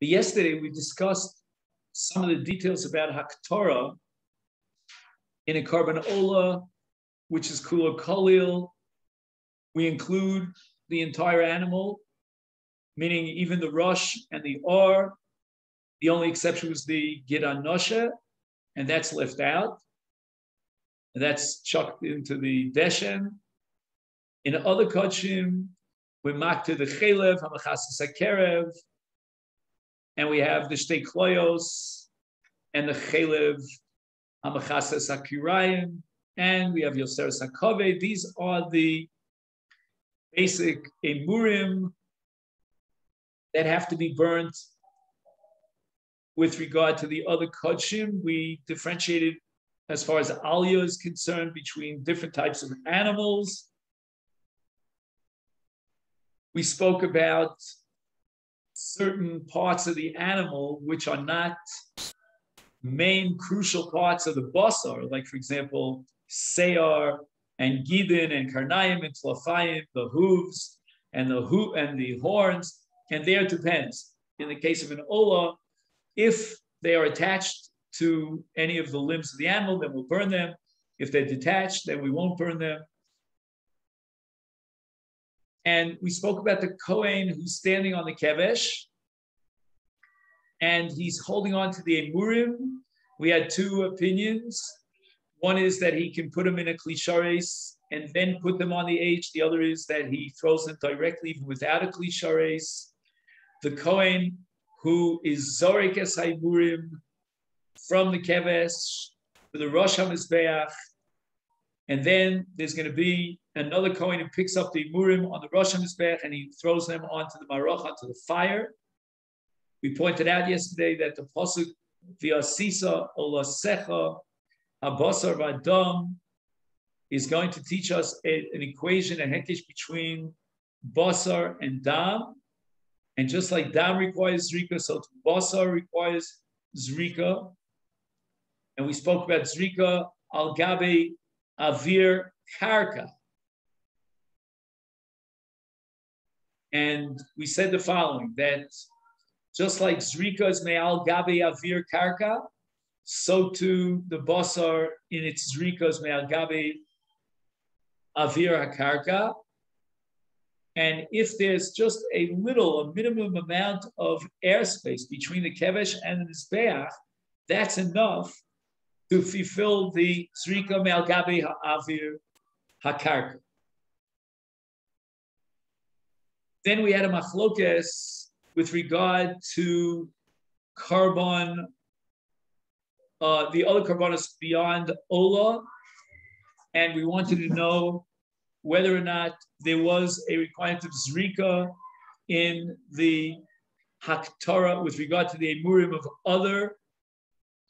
Yesterday, we discussed some of the details about Haktorah in a Karban Ola, which is Kula Khalil. We include the entire animal, meaning even the rush and the or. The only exception was the Gidan Noshe, and that's left out. And that's chucked into the Deshen. In other Kodshim, we mark to the Chelev, Hamachasas HaKerev, and we have the Shtei Kloyos and the Chelev, Hamachasas HaKirayim, and we have Yoseres HaKoveh. These are the basic emurim that have to be burnt. With regard to the other kodshim, we differentiated as far as aliyah is concerned between different types of animals. We spoke about certain parts of the animal which are not main crucial parts of the basar, like for example, seyar and gidin and karnayim and tlafayim, the hooves and the horns, and there it depends. In the case of an olah, if they are attached to any of the limbs of the animal, then we'll burn them. If they're detached, then we won't burn them. And we spoke about the Kohen who's standing on the kevesh, and he's holding on to the emurim. We had two opinions. One is that he can put them in a klishares and then put them on the H. The other is that he throws them directly even without a klishares. The Kohen who is Zorek es Haiburim from the Kevesh to the Rosh HaMizbeach. And then there's going to be another Kohen who picks up the Imurim on the Rosh HaMizbeach and he throws them onto the Maroch, onto the fire. We pointed out yesterday that the Pasuk, V'asisa olasecha habasar v'adam, is going to teach us an equation, a hekesh between basar and dam. And just like dam requires zrika, so basar requires zrika. And we spoke about zrika al gabe avir karka. And we said the following, that just like zrika is me'al gabe avir karka, so too the basar in its zrika is me'al gabe avir hakarka. And if there's just a minimum amount of airspace between the kevesh and the mizbeach, that's enough to fulfill the zrika me'al gabe ha'avir hakarka. Then we had a machlokes with regard to carbon, the other carbonos beyond Ola, and we wanted to know whether or not there was a requirement of zrika in the Haktorah with regard to the emurim of other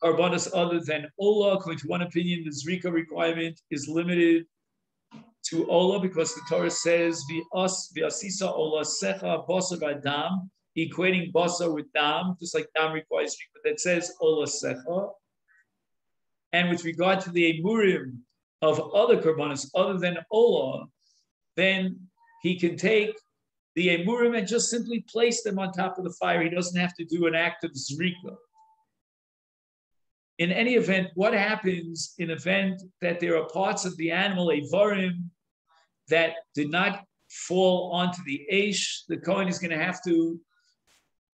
carbonos other than Ola. According to one opinion, the zrika requirement is limited to Ola because the Torah says v'asisa Ola secha basar v'adam, equating basar with dam, just like dam requires zrika, but that says Ola secha. And with regard to the emurim of other karbanos other than Ola, then he can take the emurim and just simply place them on top of the fire. He doesn't have to do an act of zrika. In any event, what happens in event that there are parts of the animal, evarim, that did not fall onto the eish? The Kohen is going to have to,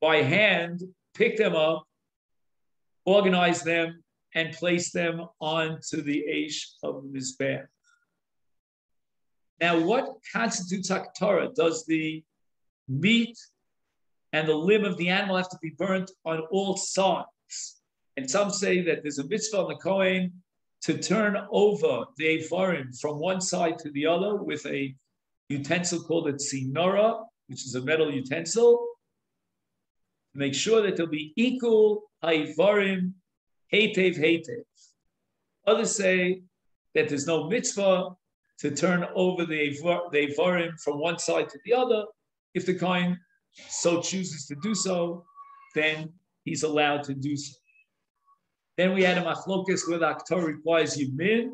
by hand, pick them up, organize them, and place them onto the eish of the mizbeach. Now, what constitutes Haktorah? Does the meat and the limb of the animal have to be burnt on all sides? And some say that there's a mitzvah on the Kohen to turn over the evarim from one side to the other with a utensil called a tzinora, which is a metal utensil, to make sure that there'll be equal evarim, heitev. Others say that there's no mitzvah to turn over the evarim from one side to the other. If the Kohen so chooses to do so, then he's allowed to do so. Then we had a machlokes whether Haktorah requires yimin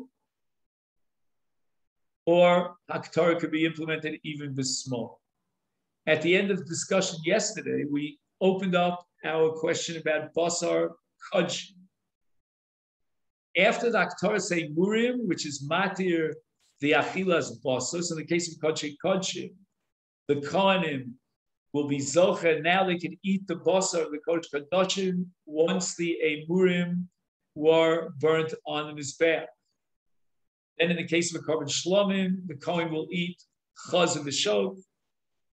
or Haktorah could be implemented even this small. At the end of the discussion yesterday, we opened up our question about basar kodshim. After the Aktar say murim, which is matir the achilas basar, so in the case of kodshim, the kohanim will be zocher. Now they can eat the basar of the kodesh kadoshim once the emurim were burnt on the mizbeach. Then in the case of a korban shlomim, the kohen will eat chaz of the shok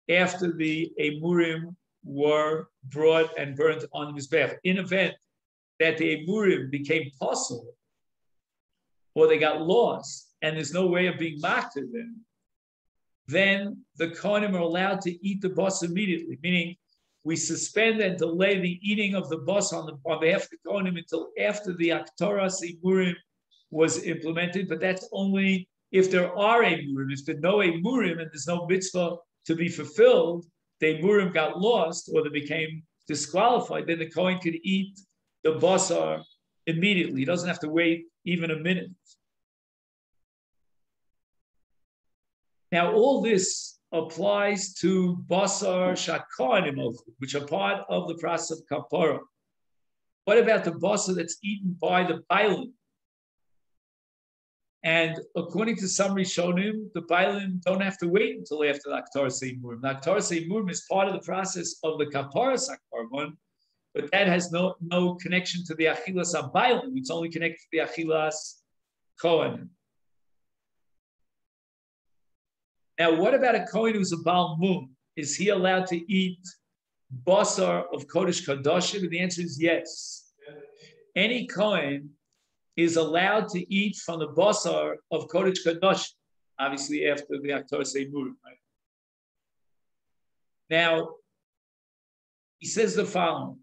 after the emurim were brought and burnt on the mizbeach. In event that the emurim became possible, or they got lost, and there's no way of being makter them, then the kohanim are allowed to eat the basar immediately. Meaning, we suspend and delay the eating of the basar on behalf of the kohanim until after the aktaras emurim was implemented. But that's only if there are emurim. If there are no emurim and there's no mitzvah to be fulfilled, the emurim got lost or they became disqualified, then the kohen could eat the basar immediately. He doesn't have to wait even a minute. Now, all this applies to basar shakohanim, which are part of the process of kapara. What about the basar that's eaten by the bailim? And according to some Rishonim, the bailim don't have to wait until after the aktar seimurim. The aktar seimurim is part of the process of the kapara sakarban, but that has no connection to the achilas bailim. It's only connected to the achilas kohanim. Now, what about a kohen who's a Baal Mum? Is he allowed to eat basar of Kodesh Kadoshim? And the answer is yes. Any kohen is allowed to eat from the basar of Kodesh Kadoshim, obviously after the Aktar Seimurim. Right? Now, he says the following.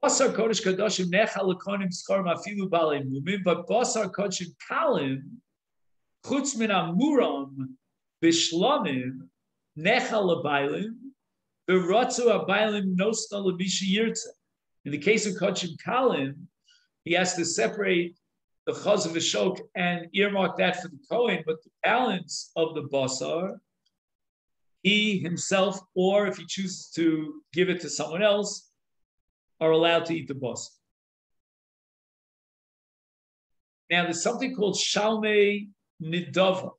Basar Kodesh Kadoshim nechal lekonim skar mafilu balei mumim, but basar Kodshim kalim chutz min amuram b'shlamim nechal lebailim v'ratzu abailim nosna lebishi yirtze. In the case of Kodshim kalim, he has to separate the chaz of the shok and earmark that for the kohen, but the balance of the basar, he himself, or if he chooses to give it to someone else, are allowed to eat the basar. Now, there's something called shalmei nidava,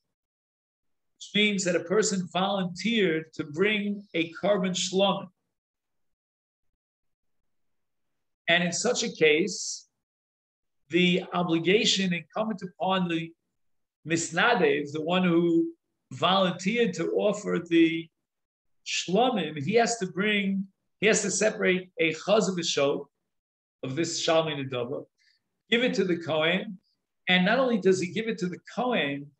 which means that a person volunteered to bring a korban shlomim. And in such a case, the obligation incumbent upon the misnadev, the one who volunteered to offer the shlomim, he has to separate a chaz of a shok of this shalmei nidava, give it to the kohen. And not only does he give it to the kohen,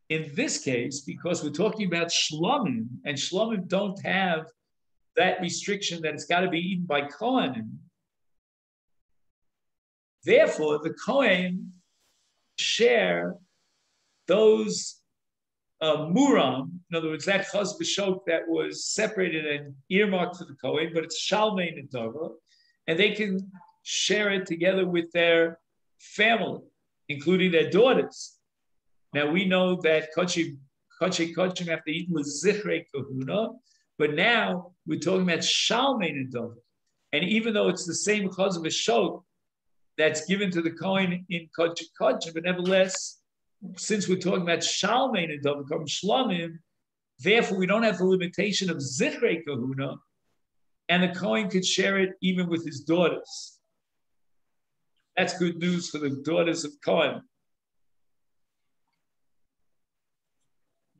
in this case, because we're talking about shlomim, and shlomim don't have that restriction that it's got to be eaten by kohanim. Therefore, the kohen share those muram, in other words, that chaz b'shok that was separated and earmarked for the kohen, but it's shalmei nidava, and they can share it together with their family, including their daughters. Now we know that Kodshim have to eat with Zichrei Kahuna, but now we're talking about Shalmei Nidava. And even though it's the same chaz of a shok that's given to the kohen in Kodshim, but nevertheless, since we're talking about Shalmei Nidava, Shlomim, therefore we don't have the limitation of Zichrei Kahuna, and the kohen could share it even with his daughters. That's good news for the daughters of Kohen.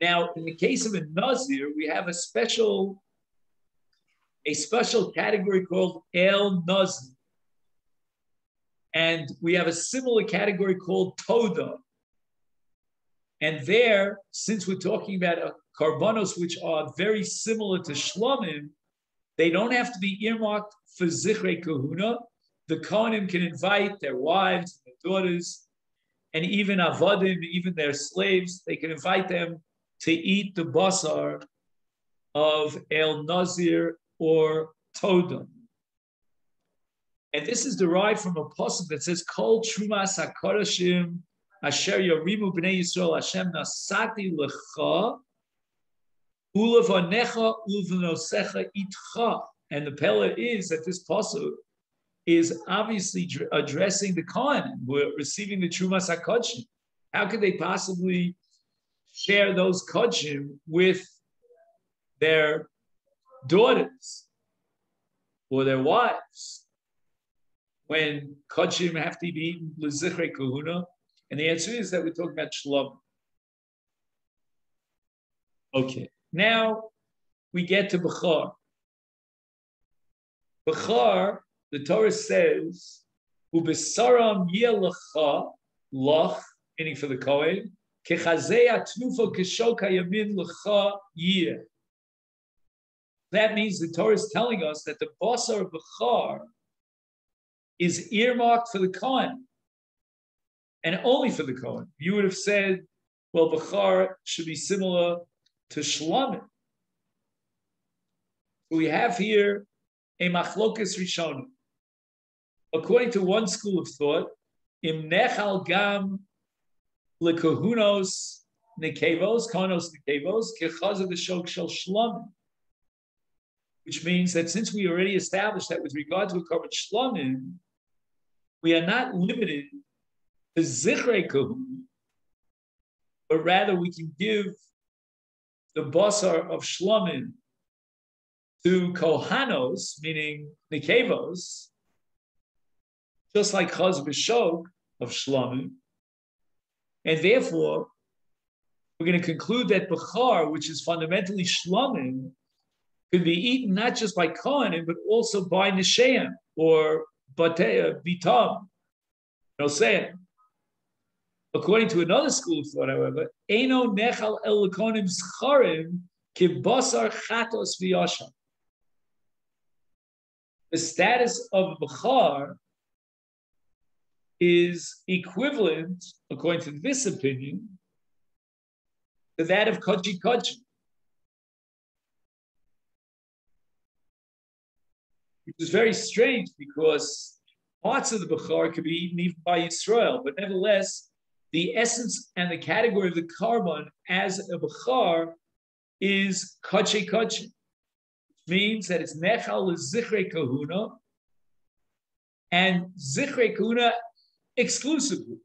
Now, in the case of a Nazir, we have a special category called El Nazir. And we have a similar category called Toda. And there, since we're talking about karbanos, which are very similar to Shlomim, they don't have to be earmarked for Zichrei Kahuna. The Kohanim can invite their wives, their daughters, and even avodim, even their slaves. They can invite them to eat the basar of El Nazir or Toda. And this is derived from a pasuk that says, Kol Trumas HaKodshim Asher Yorimu Bnei Yisrael Hashem Nasati Lecha Ulavanecha ulvanosecha itcha. And the pella is that this pasuk is obviously addressing the Kohen who are receiving the Trumas HaKodshim. How could they possibly share those Kodshim with their daughters or their wives when Kodshim have to be eaten l'zichrei kahuna? And the answer is that we're talking about shlom. Okay, now we get to Bechar. Bechar, the Torah says, "Ubesaram yelecha lach," meaning for the Kohen, "kechazei atnufa keshok hayamin lecha yeh." That means the Torah is telling us that the basar of Bechar is earmarked for the Kohen, and only for the Kohen. You would have said, well, Bechar should be similar to Shlamim. We have here a machlokas rishonim. According to one school of thought, im nechal gam lekahunos nekevos, kanos nekevos, kechaz of the shok shel Shlamim. Which means that since we already established that with regard to a korban Shlamim, we are not limited to Zichrei Kahun, but rather we can give the basar of Shlamim to Kohanos, meaning Nekevos, just like Chaz B'Shok of Shlamim. And therefore, we're going to conclude that Bechar, which is fundamentally Shlamim, could be eaten not just by Kohanim, but also by Nesheim or Bitam, Noseim. According to another school of thought, however, Eino Nechal El Lekonim Zcharim Kibasar Chatos V'Yasham. The status of Bechar is equivalent, according to this opinion, to that of Kodshim. Which is very strange because parts of the Bechar could be eaten even by Yisrael, but nevertheless, the essence and the category of the Karban as a Bechar is Kodshim, which means that it's Nechal Zichrei Kahuna and Zichrei Kahuna exclusively,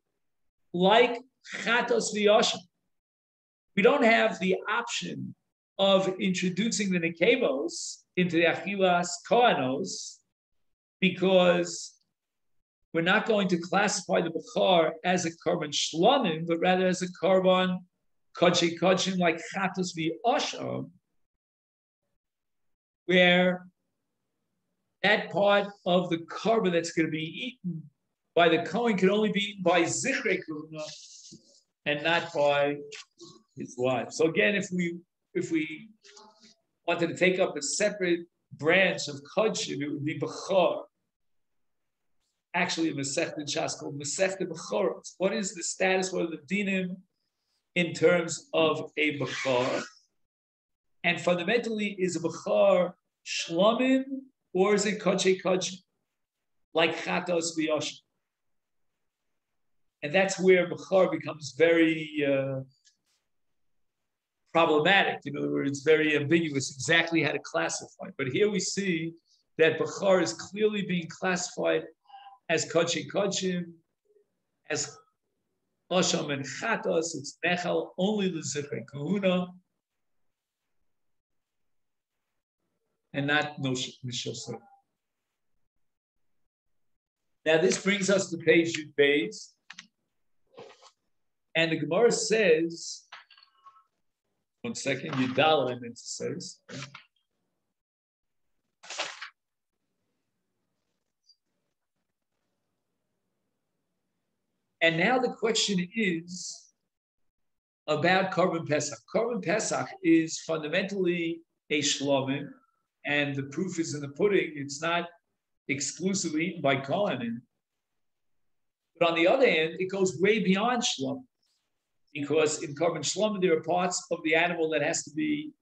like Chatos V'Yasham. We don't have the option of introducing the Nekevos into the Achilas Kohanos because we're not going to classify the Bechar as a Korban Shlamim, but rather as a Korban Kodshim like Chatos V'Yasham, where that part of the Korban that's going to be eaten by the Kohen can only be eaten by Zichrei Kahuna and not by his wife. So again, if we wanted to take up a separate branch of Kodshim, it would be Bechar. Actually, a Masechta in Shas called Masechta Bechoros. What is the status, what are the dinim in terms of a Bechar? And fundamentally, is a Bechar Shlamim or is it Kodshim, like Chatos V'Yasham? And that's where Bechar becomes very problematic. In other words, very ambiguous exactly how to classify. But here we see that Bechar is clearly being classified as Kodshim, as Osham and Chatos. It's Nechal only the Zichrei Kahuna, and not Mishosar. Now this brings us to page Yud Beis, and the Gemara says, one second, Yudalim it says. And now the question is about Korban Pesach. Korban Pesach is fundamentally a Shlamim, and the proof is in the pudding. It's not exclusively eaten by Kohanim. But on the other hand, it goes way beyond Shlamim, because in Korban Shlamim, there are parts of the animal that has to be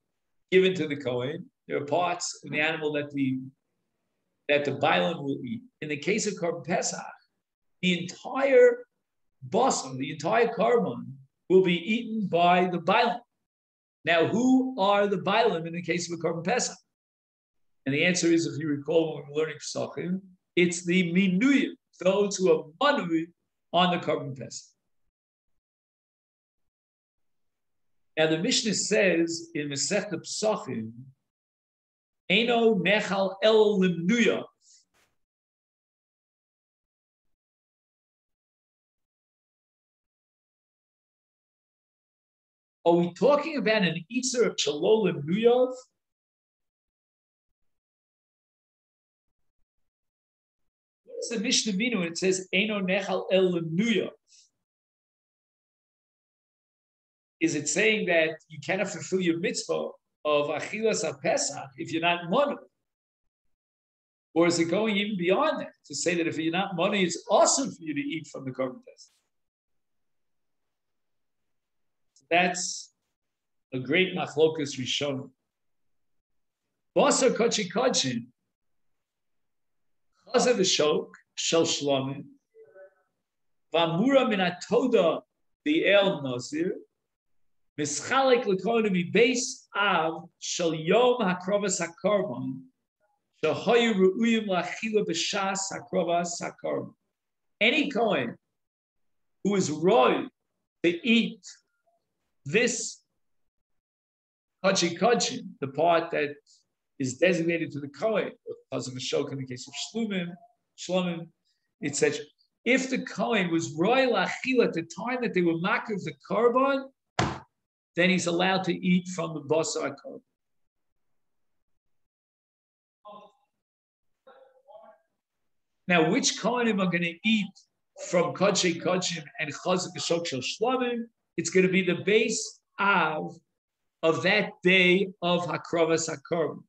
given to the Kohen. There are parts of the animal that the Bailam will eat. In the case of Korban Pesach, the entire basar, the entire Korban, will be eaten by the Bailam. Now, who are the Bailim in the case of a Korban Pesach? And the answer is, if you recall when we were learning Pesachim, it's the Minuyim, those who are Manui on the Korban Pesach. Now, the Mishnah says in Masechta Pesachim, Eino nechal el limnuya. Are we talking about an Itzer of Shalol limnuyav? What does the Mishnah mean when it says Eino nechal el limnuyav? Is it saying that you cannot fulfill your mitzvah of Achilas HaPesach if you're not money? Or is it going even beyond that to say that if you're not money, it's awesome for you to eat from the Korban Pesach? That's a great machlokas Rishon. Basar Kodshim, Chazav V'Shok, Shel Shlomim, V'amura min atoda the Nazir, Mischalek l'konim beis av shel yom hakrovas hakorban shehoyu ru'uyim la'achila b'shas hakrovas hakorban. Any Kohen who is roy to eat this kodshim, the part that is designated to the Kohen, or Chazon Meshok in the case of Shlomim, it says, if the Kohen was roy la'achila at the time that they were makriv the korban, then he's allowed to eat from the basar korban. Now, which kohanim are going to eat from Kodshim and Chazak V'Shok Shel Shlomim? It's going to be the base of that day of Hakrovas HaKorban.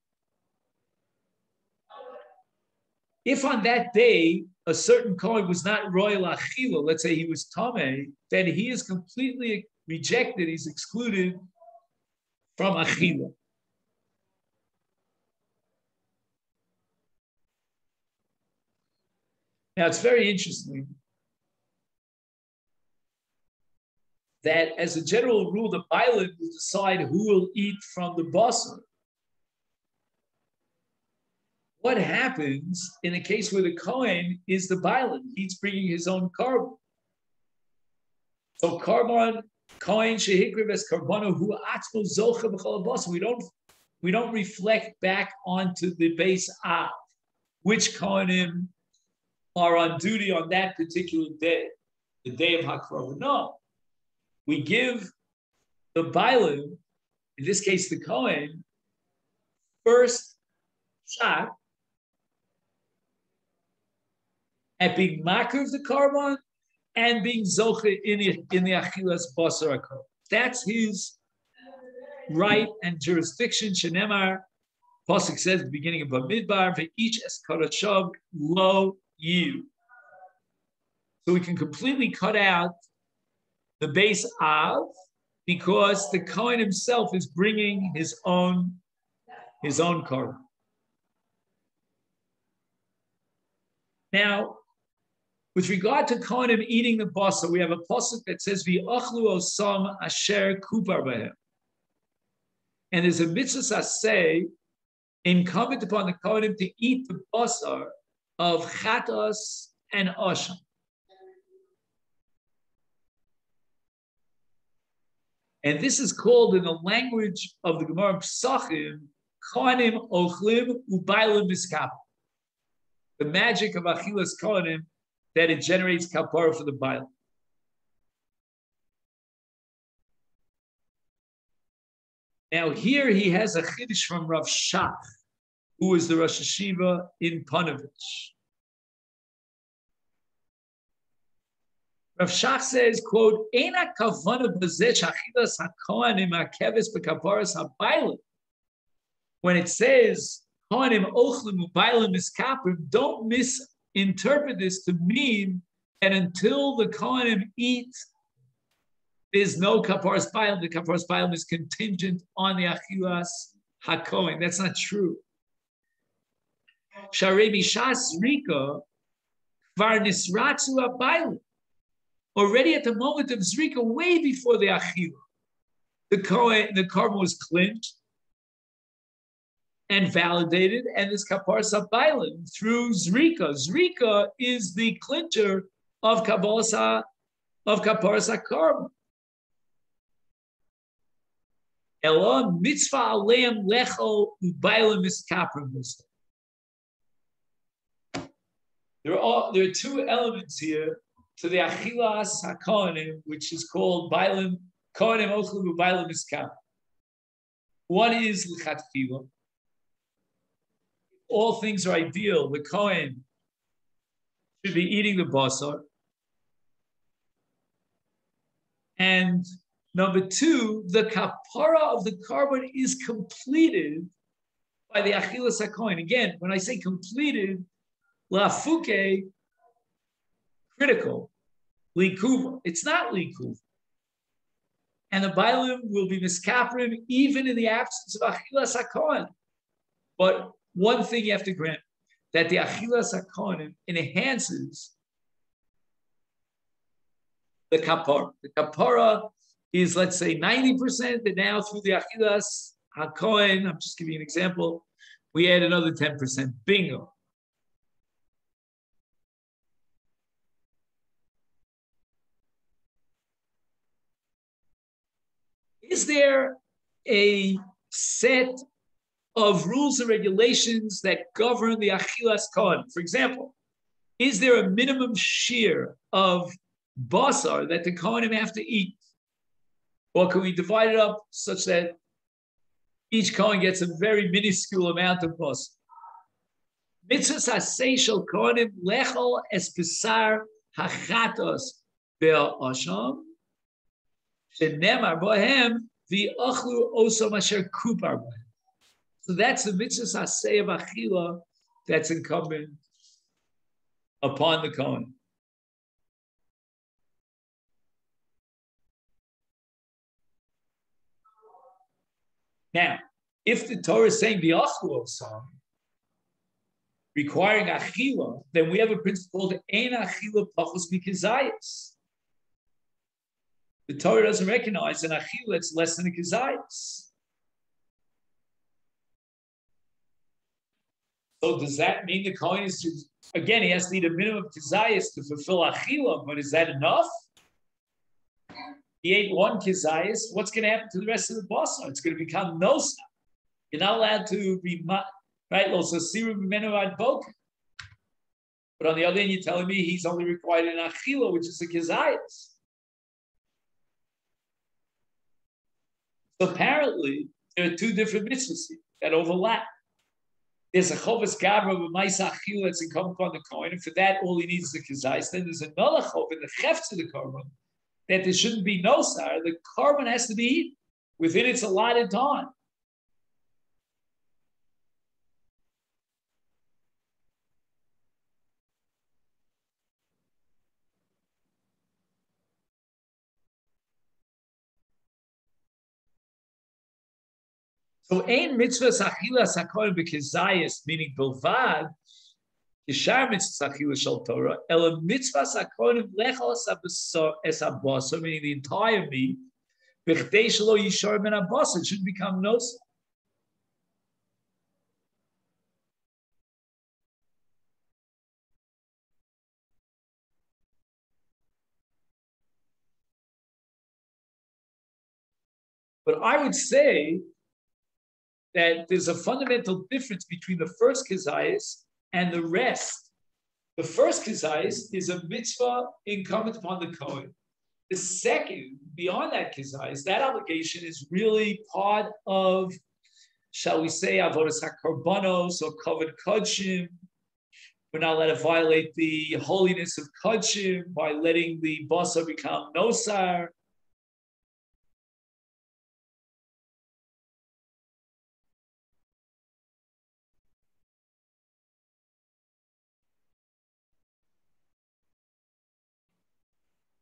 If on that day a certain kohen was not royal achila, let's say he was tameh, then he is completely rejected, he's excluded from achila. Now it's very interesting that as a general rule, the Bailim will decide who will eat from the basar. What happens in the case where the Kohen is the Bailim? He's bringing his own korban. So korban, Kohen shehikriv es karbano hu atzmo zocha b'chol basar. We don't reflect back onto the base av, which Kohanim are on duty on that particular day, the day of Hakrova. No, we give the Bailim, in this case the Kohen, first shot at being makar of the korban and being zoche in the achilas basar korban. That's his right and jurisdiction. Shenemar, Pasuk says at the beginning of Bamidbar, for each eskarashov lo you. So we can completely cut out the base av because the Kohen himself is bringing his own korban. Now, with regard to Kohanim eating the basar, we have a pasuk that says v'achlu osam asher kupar b'hem, and there's a mitzvah say incumbent upon the Kohanim to eat the basar of chatas and asham. And this is called, in the language of the Gemara Pesachim, Kohanim ochlim u'bailim miskap. The magic of achilas Kohanim, that it generates kapara for the bailim. Now here he has a chiddush from Rav Shach, who is the Rosh Hashiva in Panovich. Rav Shach says, quote, Eina kavana b'zeh shachilas hakohanim hakeves b'kaparas habaylim. When it says, Kohanim ochlim u'baylim miskaprim, don't misinterpret this to mean that until the Kohanim eat, there's no kaparas baylim. The kaparas baylim is contingent on the achilas hakohen. That's not true. Sharei mishas rika kvar nisratzu habaylim. Already at the moment of zrika, way before the achila, the carbon was clinched and validated, and this kaparsa bailim through zrika. Zrika is the clincher of kaparsa carbon. Ella mitzvah aleim lecho ubailim miskaprim. There are two elements here to the achilas hakohanim, which is called bailim kohanim ochlu ubailim miskaprim. One is lichatchila. All things are ideal. The Kohen should be eating the basar. And number two, the kapara of the carbon is completed by the achilas hakohen. Again, when I say completed, lafuke, critical, likuva. It's not likuva. And the bailim will be miskaprim even in the absence of achilas hakohen. But one thing you have to grant, that the achilas hakohanim enhances the kapara. The kapara is, let's say, 90%, and now through the achilas hakohen, I'm just giving you an example, we add another 10%. Bingo. Is there a set of rules and regulations that govern the achilas kohen? For example, is there a minimum shear of basar that the kohanim have to eat? Or can we divide it up such that each kohen gets a very minuscule amount of basar? Mitzvahs hasei shel kohanim lechol es pesar hachatos be'asham shenemar bohem v'achlu osam asher kupar bohem. So that's the mitzvah hasei of achila that's incumbent upon the kohen. Now, if the Torah is saying v'achlu osam, requiring achila, then we have a principle called ein achila pachos mikizayis. The Torah doesn't recognize an achila that's less than a kizayis. So does that mean the kohen is to, again, he has to eat a minimum of kizayis to fulfill achila, but is that enough? He ate one kizayis, what's going to happen to the rest of the basar? It's going to become nosa. You're not allowed to be, right? Also, siru b'menuad boker. But on the other hand, you're telling me he's only required an achila, which is a kizayis. So apparently, there are two different mitzvahs that overlap. There's a chovas gabra b'maisa achila that's incumbent upon the kohen, and for that, all he needs is a kizayis. Then there's another chov in the chefts of the carbon that there shouldn't be no sar. The carbon has to be eaten within its allotted time. So ein mitzvahs achilas hakohen b'kizayis, meaning bilvad, yishar mitzvahs achilas shel Torah, ela mitzvahs hakohen lechol es habasar, meaning the entire meat, b'chdei shelo yishar ben habasar, it should become nosa. But I would say that there's a fundamental difference between the first kizayis and the rest. The first kizayis is a mitzvah incumbent upon the kohen. The second, beyond that kizayis, that obligation is really part of, shall we say, avodas hakorbanos or covered kodshim. We're not allowed to violate the holiness of kodshim by letting the basar become nosar.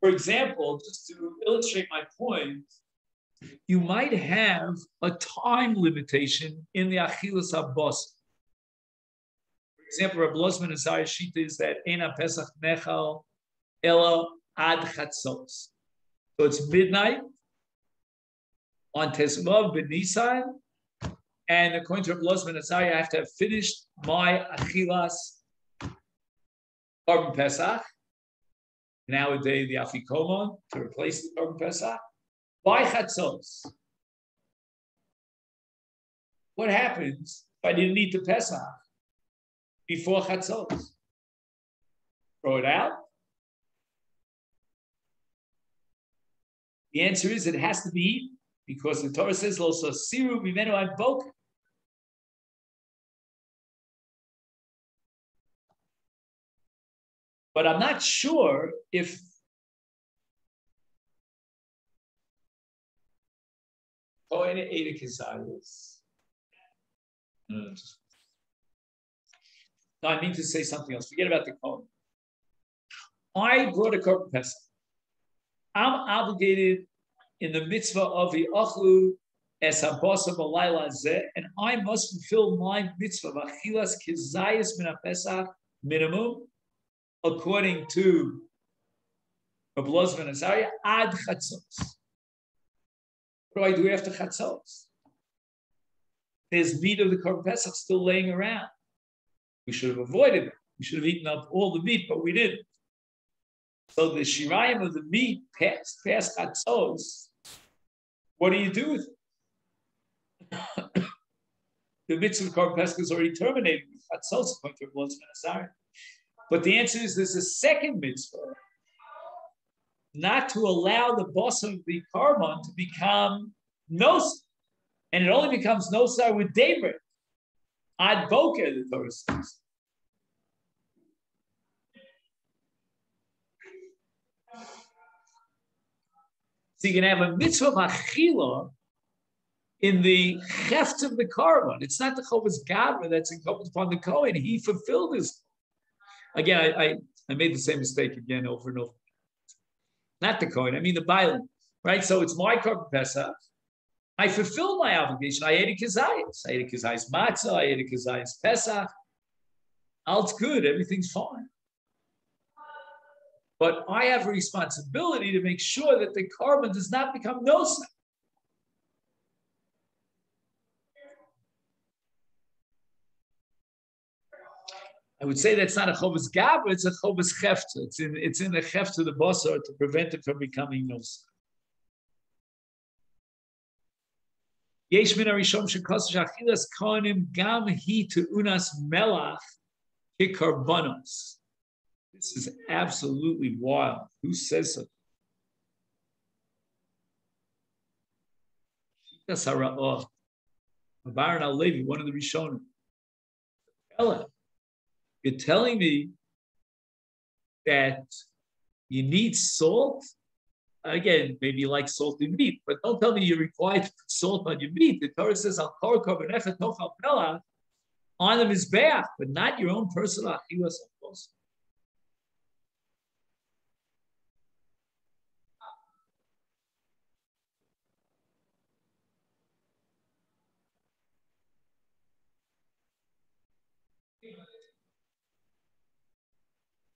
For example, just to illustrate my point, you might have a time limitation in the achilas habasar. For example, Rabbi Lozman Azariah Shita is that Eina Pesach Nechal Elo Ad Chatzos. So it's midnight, on Tezvav B'Nisan, and according to Rabbi Lozman Azariah, I have to have finished my Achilas Korban Pesach. Nowadays, the Afikomon to replace the Korban Pesach by Chatzos. What happens if I didn't eat the Pesach before Chatzos? Throw it out? The answer is it has to be eaten because the Torah says, Lo sosiru mimenu ad boker. But I'm not sure if Kohen ate a kesayos. No, I mean to say something else. Forget about the Kohen. I brought a Korban Pesach. I'm obligated in the mitzvah of the Achlu es habasa b'layla zeh, and I must fulfill my mitzvah of achilas kezayis min ha-Pesach minimum, according to Rabbi Lozman Azariah, ad chatzos. What do I do after chatzos? There's meat of the Korban Pesach still laying around. We should have avoided it. We should have eaten up all the meat, but we didn't. So the shirayim of the meat past chatzos, what do you do with it? The mitzvah of Korban Pesach is already terminated with chatzos, according to Rabbi Lozman Azariah. But the answer is there's a second mitzvah, not to allow the boss of the carbon to become nosar. And it only becomes nosar with daybreak. Ad boker, the Torah says. So you can have a mitzvah of achila in the heft of the carbon. It's not the chovas gavra that's incumbent upon the Kohen. He fulfilled his. Again, I made the same mistake again over and over. Not the Kohen, I mean the Bailam, right? So it's my Korban Pesach. I fulfilled my obligation. I ate a kazayas. I ate a kazayas matzah. I ate a kazayas Pesach. All's good. Everything's fine. But I have a responsibility to make sure that the carbon does not become nosar. I would say that's not a chovas gavra, it's a chovas chefta. It's in the chefta of the basar to prevent it from becoming nosar. Yesh min harishon shekos shachilas kohanim gam hi teunas melach kikarbanos. This is absolutely wild. Who says so? Shitas hara'ah. Baron al-Levi, one of the Rishonim. Ella. You're telling me that you need salt? Again, maybe you like salty meat, but don't tell me you're required to put salt on your meat. The Torah says, Al kor korbanecha tochal pela, on the mizbeach, but not your own personal achilas.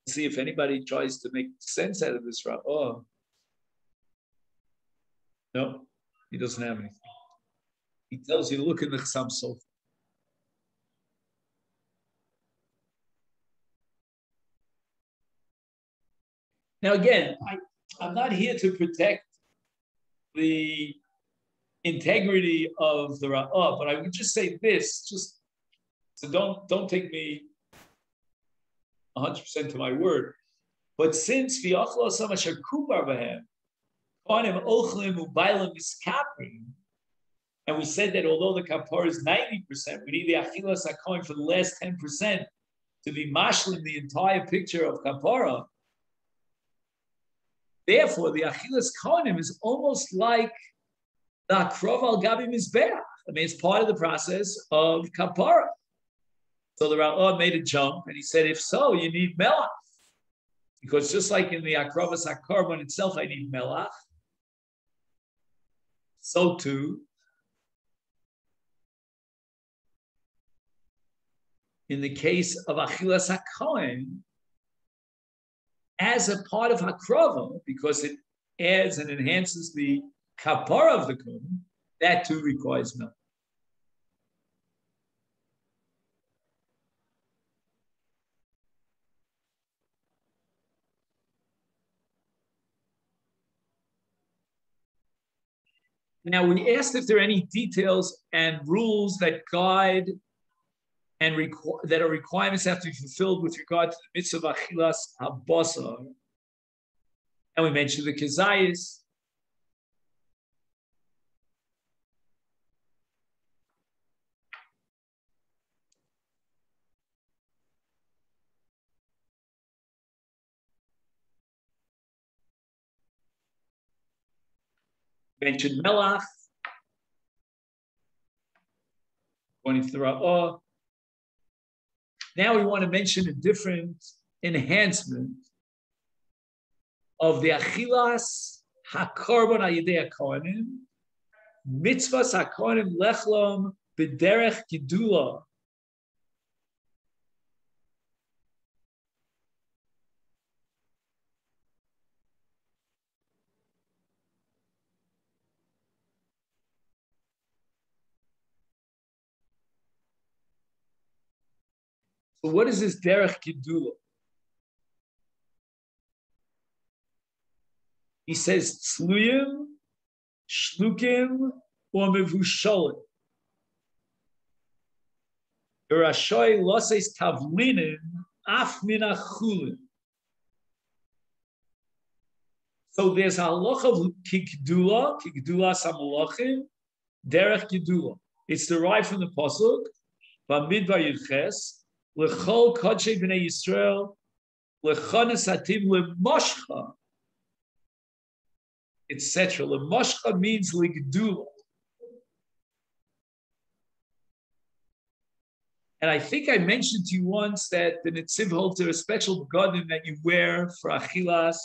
See if anybody tries to make sense out of this. Oh, no, he doesn't have anything. He tells you to look in the Chassam Sofer. Now again, I'm not here to protect the integrity of the Ra'ah, but I would just say this, just so don't take me 100% to my word. But since v'yachlo sama shakubar b'hem, kohanim ochlim u'bailam miskaprim, and we said that although the kapara is 90%, we need the achilas hakohen for the last 10% to be mashlim the entire picture of kapara. Therefore, the achilas kohanim is almost like the akrov al gabi mizbeach. I mean, it's part of the process of kapara. So the Ra'ah made a jump, and he said, if so, you need melach. Because just like in the Akrovas HaKorban itself, I need melach. So too, in the case of Achilas HaKohen, as a part of Hakrova, because it adds and enhances the kapara of the Kohen, That too requires milk. Now, we asked if there are any details and rules that guide and that are requirements have to be fulfilled with regard to the mitzvah of achilas habasar. And we mentioned the kezayis. Mentioned melach, according to the Ra'ah. Now we want to mention a different enhancement of the achilas hakorban ayidei hakohanim, mitzvahs hakohanim lechlom b'derech gidula. So what is this derech gidula? He says tzluyim, shlukim, or mevushalim. Yerashoy loses kavlinin af min achulin. So there's a halacha of kigdula samalachim, derech gidula. It's derived from the pasuk, Bamidbar Yudches, lechol Kodshim b'nei Yisrael, lechanes hatim lemoshcha, etc. Lemoshcha means ligdula. And I think I mentioned to you once that the Netziv holds there a special begadim that you wear for achilas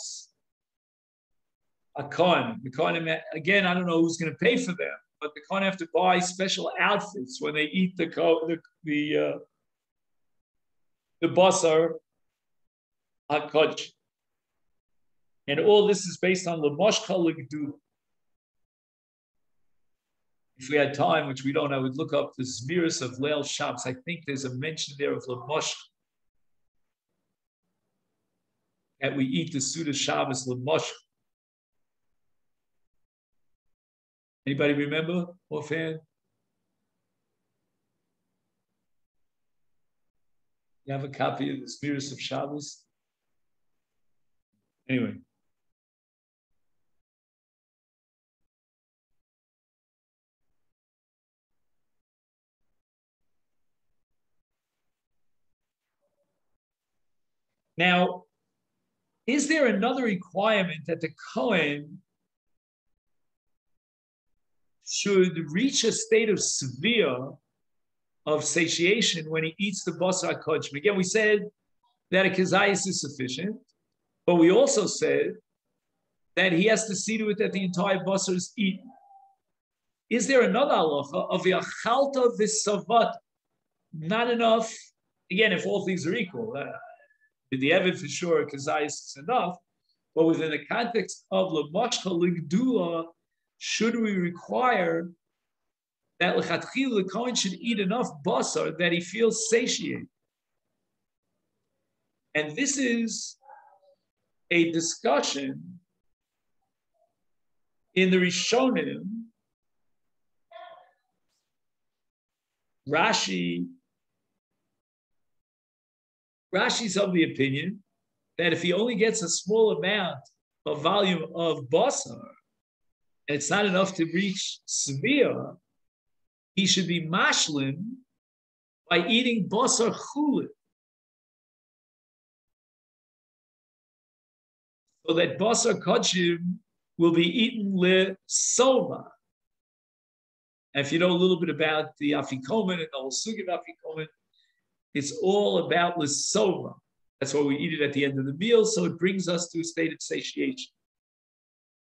a kohen. The kohen, again, I don't know who's going to pay for them, but the kohen have to buy special outfits when they eat the basar HaKodshim. And all this is based on Lamoshcha L'Gdula. If we had time, which we don't, I would look up the Zmiris of Leil Shabbos. I think there's a mention there of Lamoshcha. That we eat the Suda Shabbos Lamoshcha. Anybody remember offhand? You have a copy of the Zmiris of Shabbos? Anyway. Now, is there another requirement that the Kohen should reach a state of severe of satiation when he eats the basar HaKodshim? Again, we said that a kezayis is sufficient, but we also said that he has to see to it that the entire basar is eaten. Is there another halacha of the achalta v'savat? Not enough. Again, if all things are equal, the evidence for sure, kezayis is enough. But within the context of l'moshcha l'gdula, should we require that l'chatchila the Kohen should eat enough basar that he feels satiated? And this is a discussion in the Rishonim. Rashi's of the opinion that if he only gets a small amount of volume of basar, and it's not enough to reach severe, he should be mashlim by eating basar chulin. So that basar kodshim will be eaten le-sova. And if you know a little bit about the afikomen and the whole sugi of afikomen, it's all about le-sova. That's why we eat it at the end of the meal, so it brings us to a state of satiation.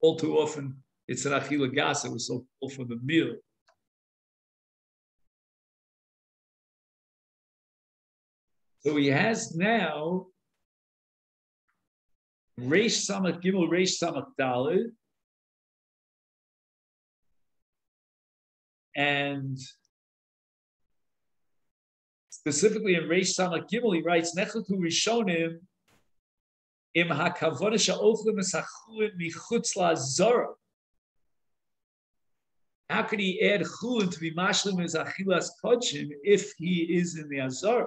All too often, it's an achila gas, it was so full from the meal. So he has now Reish Samach Gimel, Reish Samach Daled. And specifically in Reish Samach Gimel, he writes, Nechletu Rishonim im hakavona she'ochlim esachulin michutz la'azara. How could he add chulin to be mashlim as achilas kodshim if he is in the azara?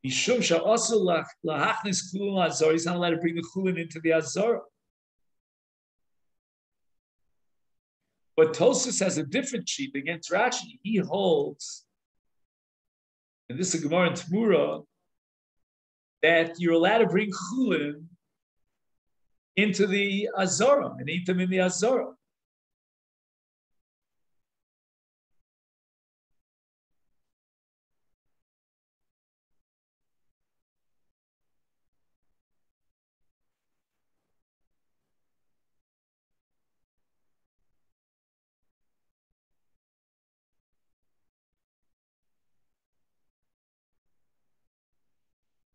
Mishum she'asul lahachnis chulin la'azara. He's not allowed to bring the chulin into the azara. But Tosfos has a different sheet against Rashi. He holds, and this is a Gemara in Tamura, that you're allowed to bring chulin into the azara and eat them in the azara.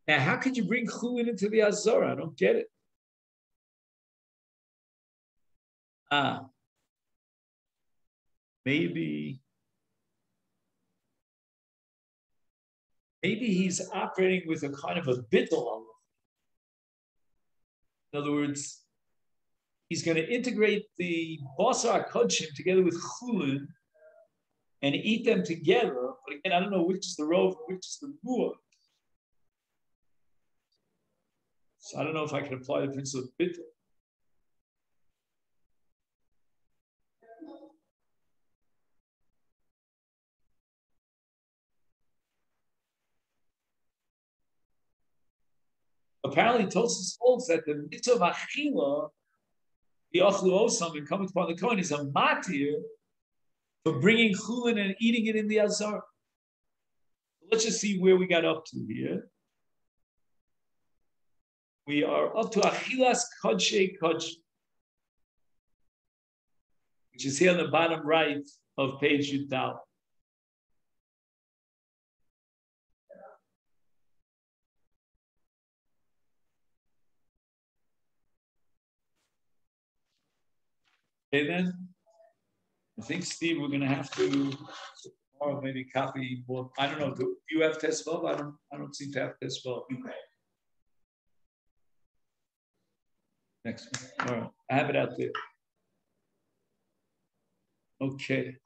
Now, how could you bring chulin into the azara? I don't get it. Maybe he's operating with a kind of a bittul. In other words, he's going to integrate the basar kodshim together with chulin and eat them together. But again, I don't know which is the rov, which is the muah. So I don't know if I can apply the principle of bittul. Apparently, Tosfos holds that the mitzvah of achila, the ochlu osam, and coming upon the kohen, is a matir for bringing chulin and eating it in the azar. Let's just see where we got up to here. We are up to achilas kodshe kodsh, which is here on the bottom right of page Yudal. Okay, then I think, Steve, we're going to have to tomorrow maybe copy more. I don't know. Do you have test 12? I don't seem to have test 12. Next one. All right. I have it out there. Okay.